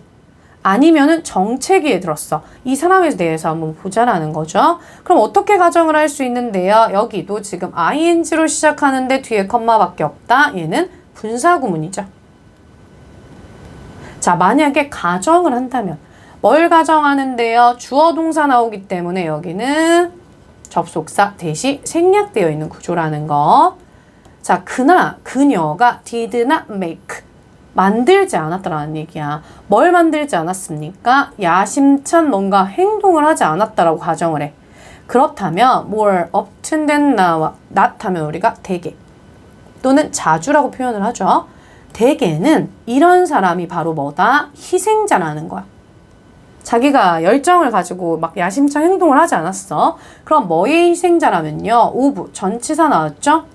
A: 아니면은 정체기에 들었어. 이 사람에 대해서 한번 보자라는 거죠. 그럼 어떻게 가정을 할 수 있는데요? 여기도 지금 ing로 시작하는데 뒤에 컴마밖에 없다. 얘는 분사구문이죠. 자, 만약에 가정을 한다면 뭘 가정하는데요? 주어 동사 나오기 때문에 여기는 접속사 대시 생략되어 있는 구조라는 거. 자, 그나 그녀가 did not make 만들지 않았다라는 얘기야. 뭘 만들지 않았습니까? 야심찬 뭔가 행동을 하지 않았다라고 가정을 해. 그렇다면 more often than not 하면 우리가 대개 또는 자주라고 표현을 하죠. 대개는 이런 사람이 바로 뭐다? 희생자라는 거야. 자기가 열정을 가지고 막 야심찬 행동을 하지 않았어. 그럼 뭐의 희생자라면요. of 전치사 나왔죠?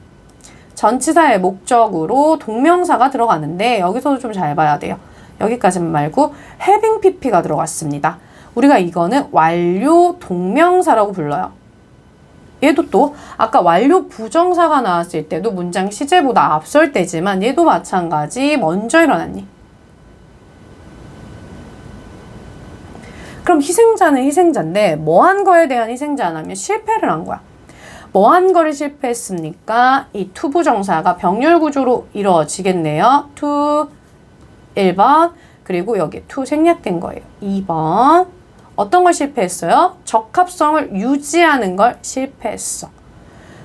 A: 전치사의 목적으로 동명사가 들어가는데 여기서도 좀 잘 봐야 돼요. 여기까지만 말고 having pp가 들어갔습니다. 우리가 이거는 완료 동명사라고 불러요. 얘도 또 아까 완료 부정사가 나왔을 때도 문장 시제보다 앞설 때지만 얘도 마찬가지 먼저 일어났니? 그럼 희생자는 희생자인데 뭐 한 거에 대한 희생자라면 실패를 한 거야. 뭐 한 거를 실패했습니까? 이 to 부정사가 병렬 구조로 이루어지겠네요. to 1번 그리고 여기 to 생략된 거예요. 2번 어떤 걸 실패했어요? 적합성을 유지하는 걸 실패했어.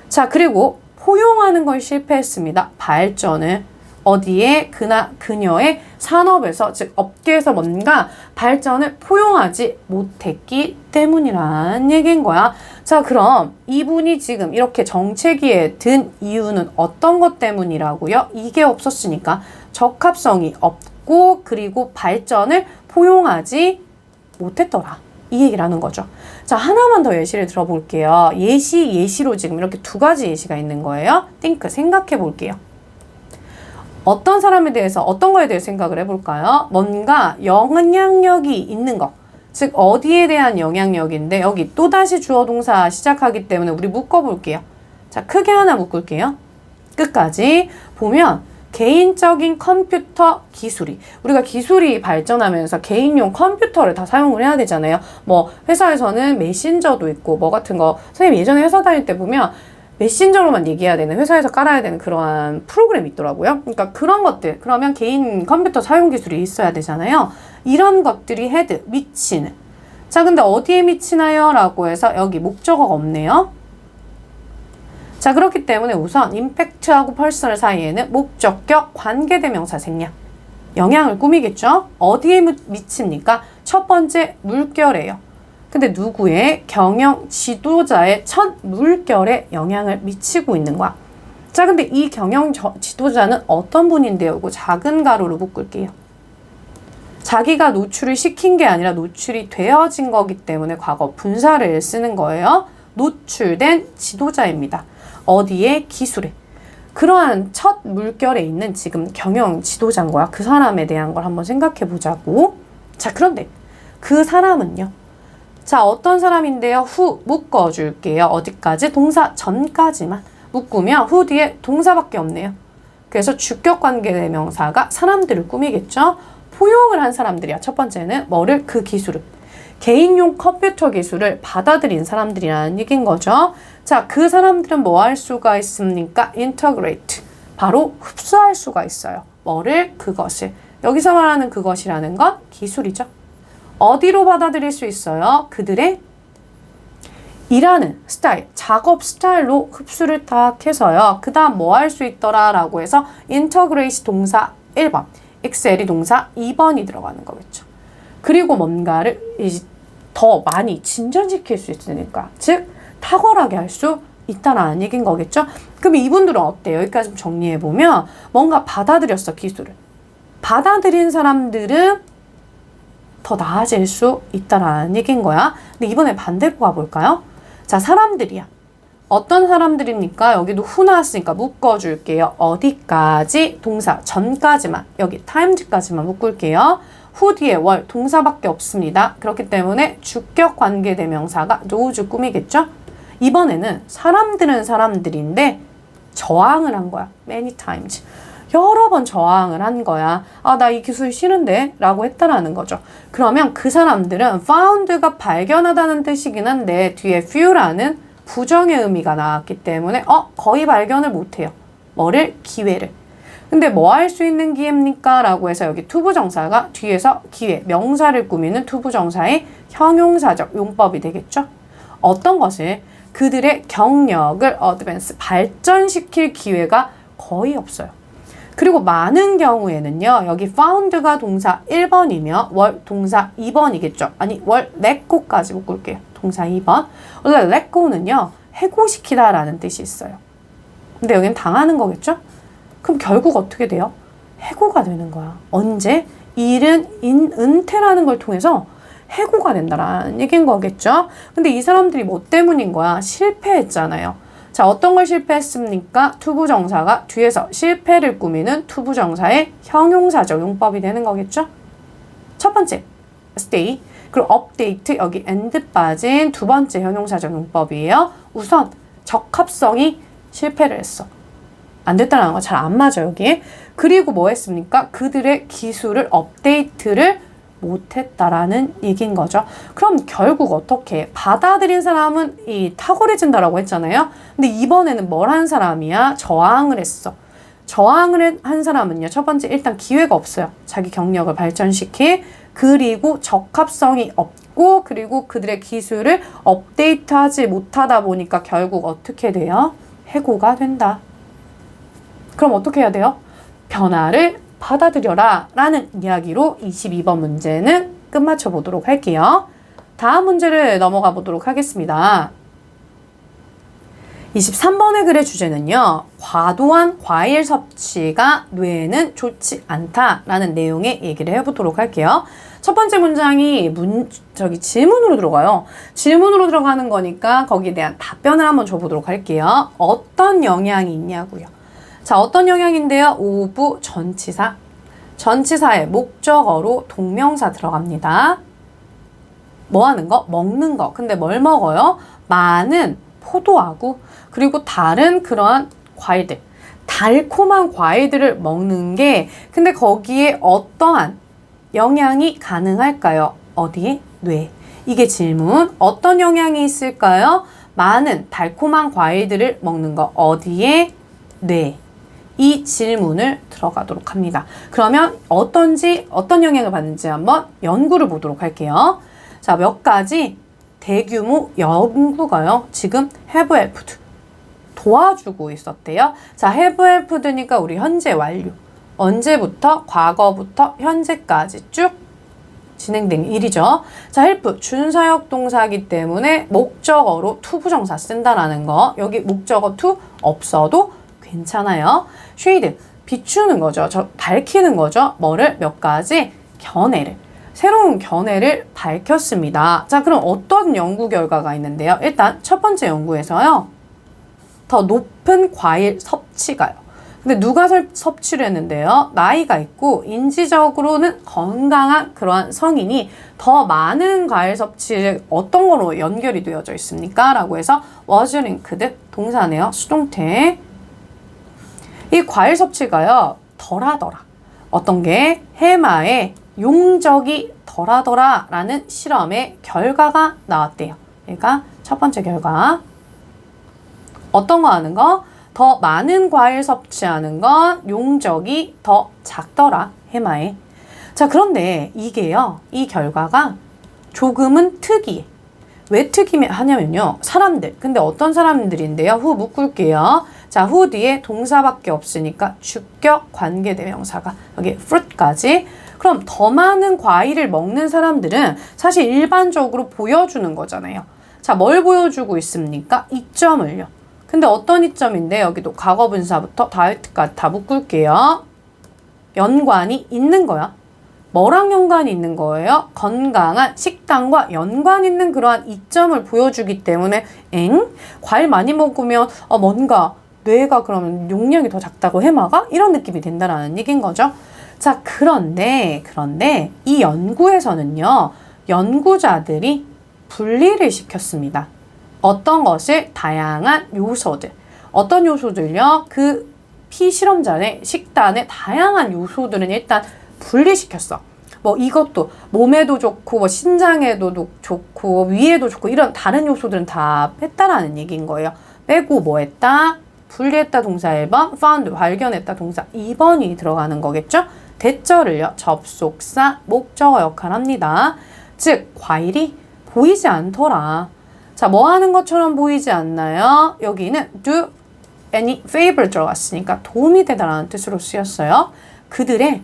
A: 자, 그리고 포용하는 걸 실패했습니다. 발전을 어디에? 그나 그녀의 산업에서 즉 업계에서 뭔가 발전을 포용하지 못했기 때문이란 얘기인 거야. 자, 그럼 이분이 지금 이렇게 정체기에 든 이유는 어떤 것 때문이라고요? 이게 없었으니까 적합성이 없고 그리고 발전을 포용하지 못했더라. 이 얘기를 하는 거죠. 자, 하나만 더 예시를 들어볼게요. 예시로 지금 이렇게 두 가지 예시가 있는 거예요. think, 생각해 볼게요. 어떤 사람에 대해서, 어떤 거에 대해 생각을 해볼까요? 뭔가 영향력이 있는 거. 즉, 어디에 대한 영향력인데, 여기 또다시 주어 동사 시작하기 때문에 우리 묶어볼게요. 자, 크게 하나 묶을게요. 끝까지. 보면, 개인적인 컴퓨터 기술이, 우리가 기술이 발전하면서 개인용 컴퓨터를 다 사용을 해야 되잖아요. 뭐 회사에서는 메신저도 있고 뭐 같은 거, 선생님 예전에 회사 다닐 때 보면 메신저로만 얘기해야 되는, 회사에서 깔아야 되는 그러한 프로그램이 있더라고요. 그러니까 그런 것들, 그러면 개인 컴퓨터 사용 기술이 있어야 되잖아요. 이런 것들이 헤드, 미치는. 자, 근데 어디에 미치나요? 라고 해서 여기 목적어가 없네요. 자, 그렇기 때문에 우선 임팩트하고 퍼스널 사이에는 목적격 관계대명사 생략. 영향을 꾸미겠죠? 어디에 미칩니까? 첫 번째, 물결에요. 근데 누구의? 경영 지도자의 첫 물결에 영향을 미치고 있는 거야. 자, 근데 이 경영 지도자는 어떤 분인데요? 이거 작은 가로로 묶을게요. 자기가 노출을 시킨 게 아니라 노출이 되어진 거기 때문에 과거 분사를 쓰는 거예요. 노출된 지도자입니다. 어디에? 기술에. 그러한 첫 물결에 있는 지금 경영 지도자인 거야. 그 사람에 대한 걸 한번 생각해 보자고. 자, 그런데 그 사람은요. 자, 어떤 사람인데요? 후 묶어줄게요. 어디까지? 동사 전까지만. 묶으면 후 뒤에 동사밖에 없네요. 그래서 주격관계대명사가 사람들을 꾸미겠죠. 포용을 한 사람들이야. 첫 번째는 뭐를? 그 기술을. 개인용 컴퓨터 기술을 받아들인 사람들이라는 얘기인 거죠. 자, 그 사람들은 뭐 할 수가 있습니까? integrate. 바로 흡수할 수가 있어요. 뭐를? 그것을. 여기서 말하는 그것이라는 건 기술이죠. 어디로 받아들일 수 있어요? 그들의 일하는 스타일, 작업 스타일로 흡수를 딱 해서요. 그 다음 뭐 할 수 있더라 라고 해서 integrate 동사 1번, 엑셀이 동사 2번이 들어가는 거겠죠. 그리고 뭔가를 더 많이 진전시킬 수 있으니까, 즉 탁월하게 할 수 있다라는 얘기인 거겠죠. 그럼 이분들은 어때요? 여기까지 좀 정리해보면 뭔가 받아들였어, 기술을. 받아들인 사람들은 더 나아질 수 있다라는 얘기인 거야. 근데 이번에 반대로 가볼까요? 자, 사람들이야. 어떤 사람들입니까? 여기도 후 나왔으니까 묶어줄게요. 어디까지? 동사 전까지만. 여기 times까지만 묶을게요. 후 뒤에 월 동사밖에 없습니다. 그렇기 때문에 주격 관계대명사가 노우주 꾸미겠죠? 이번에는 사람들은 사람들인데 저항을 한 거야. many times. 여러 번 저항을 한 거야. 아, 나 이 기술 싫은데? 라고 했다라는 거죠. 그러면 그 사람들은 found가 발견하다는 뜻이긴 한데 뒤에 few라는 부정의 의미가 나왔기 때문에 거의 발견을 못해요. 뭐를? 기회를. 근데 뭐 할 수 있는 기회입니까? 라고 해서 여기 투부정사가 뒤에서 기회, 명사를 꾸미는 투부정사의 형용사적 용법이 되겠죠? 어떤 것을? 그들의 경력을 어드밴스, 발전시킬 기회가 거의 없어요. 그리고 많은 경우에는요. 여기 found가 동사 1번이며 월 동사 2번이겠죠. 아니, 월 let go까지 묶을게요. 동사 2번. 원래 let go는요. 해고시키다라는 뜻이 있어요. 근데 여기는 당하는 거겠죠? 그럼 결국 어떻게 돼요? 해고가 되는 거야. 언제? 일은 은퇴라는 걸 통해서 해고가 된다라는 얘기인 거겠죠? 근데 이 사람들이 뭐 때문인 거야? 실패했잖아요. 자, 어떤 걸 실패했습니까? 투부정사가 뒤에서 실패를 꾸미는 투부정사의 형용사적 용법이 되는 거겠죠? 첫 번째, stay. 그리고 update, 여기 and 빠진 두 번째 형용사적 용법이에요. 우선 적합성이 실패를 했어. 안 됐다는 거 잘 안 맞아, 여기. 그리고 뭐 했습니까? 그들의 기술을 업데이트를 못했다라는 얘기인 거죠. 그럼 결국 어떻게? 받아들인 사람은 탁월해진다라고 했잖아요. 근데 이번에는 뭘 한 사람이야? 저항을 했어. 저항을 한 사람은요. 첫 번째, 일단 기회가 없어요. 자기 경력을 발전시킬. 그리고 적합성이 없고, 그리고 그들의 기술을 업데이트하지 못하다 보니까 결국 어떻게 돼요? 해고가 된다. 그럼 어떻게 해야 돼요? 변화를 받아들여라 라는 이야기로 22번 문제는 끝마쳐 보도록 할게요. 다음 문제를 넘어가 보도록 하겠습니다. 23번의 글의 주제는요. 과도한 과일 섭취가 뇌에는 좋지 않다라는 내용의 얘기를 해보도록 할게요. 첫 번째 문장이 질문으로 들어가요. 질문으로 들어가는 거니까 거기에 대한 답변을 한번 줘보도록 할게요. 어떤 영향이 있냐고요. 자, 어떤 영향인데요? 오브 전치사. 전치사의 목적어로 동명사 들어갑니다. 뭐 하는 거? 먹는 거. 근데 뭘 먹어요? 많은 포도하고 그리고 다른 그러한 과일들. 달콤한 과일들을 먹는 게 근데 거기에 어떠한 영향이 가능할까요? 어디에? 뇌. 이게 질문. 어떤 영향이 있을까요? 많은 달콤한 과일들을 먹는 거 어디에? 뇌. 이 질문을 들어가도록 합니다. 그러면 어떤 영향을 받는지 한번 연구를 보도록 할게요. 자, 몇 가지 대규모 연구가요. 지금 have helped 도와주고 있었대요. 자, have helped니까 우리 현재 완료. 언제부터? 과거부터 현재까지 쭉 진행된 일이죠. 자, help 준사역 동사이기 때문에 목적어로 to 부정사 쓴다라는 거. 여기 목적어 to 없어도 괜찮아요. shade 비추는 거죠. 밝히는 거죠. 뭐를? 몇 가지 견해를. 새로운 견해를 밝혔습니다. 자, 그럼 어떤 연구 결과가 있는데요. 일단 첫 번째 연구에서요. 더 높은 과일 섭취가요. 근데 누가 섭취를 했는데요. 나이가 있고 인지적으로는 건강한 그러한 성인이 더 많은 과일 섭취를 어떤 거로 연결이 되어져 있습니까? 라고 해서 was linked 동사네요. 수동태. 이 과일 섭취가요. 덜하더라. 어떤 게? 해마의 용적이 덜하더라 라는 실험의 결과가 나왔대요. 그러니까 첫 번째 결과. 어떤 거 하는 거? 더 많은 과일 섭취하는 건 용적이 더 작더라. 해마에. 자, 그런데 이게요. 이 결과가 조금은 특이해. 왜 특이하냐면요. 사람들. 근데 어떤 사람들인데요. 후 묶을게요. 자, 후 뒤에 동사밖에 없으니까 주격 관계대명사가 여기 fruit까지. 그럼 더 많은 과일을 먹는 사람들은 사실 일반적으로 보여주는 거잖아요. 자, 뭘 보여주고 있습니까? 이점을요. 근데 어떤 이점인데 여기도 과거분사부터 다이어트까지 다 묶을게요. 연관이 있는 거야. 뭐랑 연관이 있는 거예요? 건강한 식단과 연관 있는 그러한 이점을 보여주기 때문에 과일 많이 먹으면 뭔가 뇌가 그러면 용량이 더 작다고 해마가? 이런 느낌이 된다라는 얘기인 거죠. 자, 그런데 이 연구에서는요. 연구자들이 분리를 시켰습니다. 어떤 것을? 다양한 요소들. 어떤 요소들요? 그 피실험자의 식단의 다양한 요소들은 일단 분리시켰어. 뭐 이것도 몸에도 좋고 뭐 신장에도 좋고 위에도 좋고 이런 다른 요소들은 다 뺐다라는 얘기인 거예요. 빼고 뭐 했다? 분리했다 동사 1번, found 발견했다 동사 2번이 들어가는 거겠죠? 대절을요. 접속사, 목적어 역할을 합니다. 즉 과일이 보이지 않더라. 자, 뭐 하는 것처럼 보이지 않나요? 여기는 do any favor 들어갔으니까 도움이 되다라는 뜻으로 쓰였어요. 그들의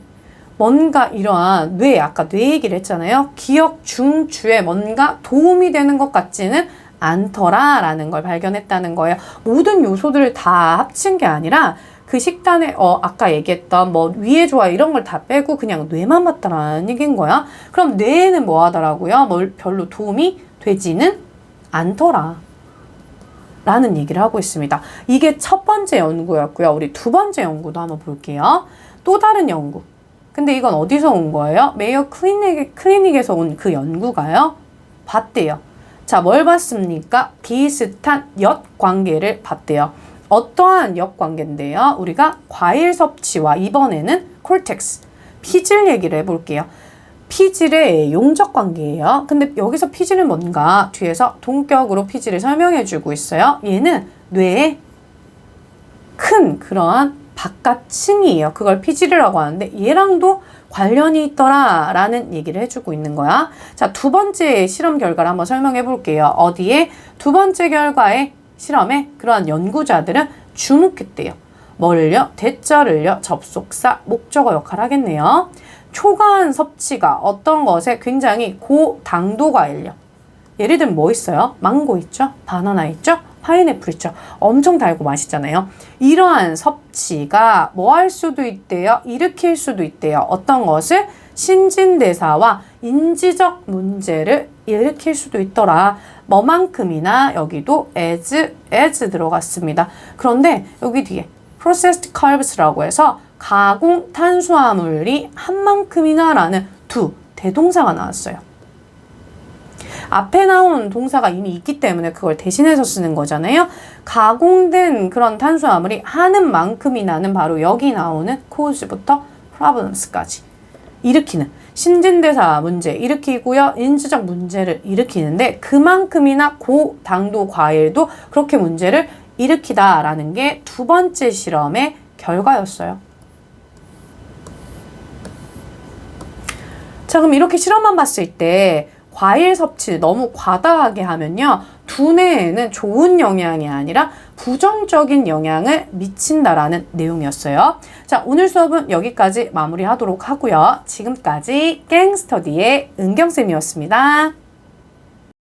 A: 뭔가 이러한 아까 뇌 얘기를 했잖아요. 기억 중추에 뭔가 도움이 되는 것 같지는 않더라 라는 걸 발견했다는 거예요. 모든 요소들을 다 합친 게 아니라 그 식단에 아까 얘기했던 뭐 위에 좋아 이런 걸 다 빼고 그냥 뇌만 봤다라는 얘기인 거야. 그럼 뇌에는 뭐 하더라고요? 뭘 별로 도움이 되지는 않더라 라는 얘기를 하고 있습니다. 이게 첫 번째 연구였고요. 우리 두 번째 연구도 한번 볼게요. 또 다른 연구. 근데 이건 어디서 온 거예요? 메이어 클리닉에서 온 그 연구가요. 봤대요. 자, 뭘 봤습니까? 비슷한 엿관계를 봤대요. 어떠한 엿관계인데요? 우리가 과일 섭취와 이번에는 콜텍스, 피질 얘기를 해볼게요. 피질의 용적 관계예요. 근데 여기서 피질은 뭔가 뒤에서 동격으로 피질을 설명해주고 있어요. 얘는 뇌의 큰 그러한 바깥층이에요. 그걸 피질이라고 하는데 얘랑도 관련이 있더라 라는 얘기를 해주고 있는 거야. 자, 두 번째 실험 결과를 한번 설명해 볼게요. 어디에? 두 번째 결과의 실험에 그러한 연구자들은 주목했대요. 뭐를요? 대절을요. 접속사, 목적어 역할을 하겠네요. 초과한 섭취가 어떤 것에 굉장히 고당도 과일요. 예를 들면 뭐 있어요? 망고 있죠? 바나나 있죠? 파인애플 있죠? 엄청 달고 맛있잖아요. 이러한 섭취가 뭐 할 수도 있대요? 일으킬 수도 있대요. 어떤 것을? 신진대사와 인지적 문제를 일으킬 수도 있더라. 뭐만큼이나 여기도 as 들어갔습니다. 그런데 여기 뒤에 processed carbs라고 해서 가공 탄수화물이 한 만큼이나 라는 두 대동사가 나왔어요. 앞에 나온 동사가 이미 있기 때문에 그걸 대신해서 쓰는 거잖아요. 가공된 그런 탄수화물이 하는 만큼이 나는 바로 여기 나오는 cause부터 problems까지 일으키는 신진대사 문제 일으키고요. 인지적 문제를 일으키는데 그만큼이나 고당도 과일도 그렇게 문제를 일으키다라는 게 두 번째 실험의 결과였어요. 자, 그럼 이렇게 실험만 봤을 때 과일 섭취를 너무 과다하게 하면요. 두뇌에는 좋은 영향이 아니라 부정적인 영향을 미친다라는 내용이었어요. 자, 오늘 수업은 여기까지 마무리하도록 하고요. 지금까지 갱스터디의 은경쌤이었습니다.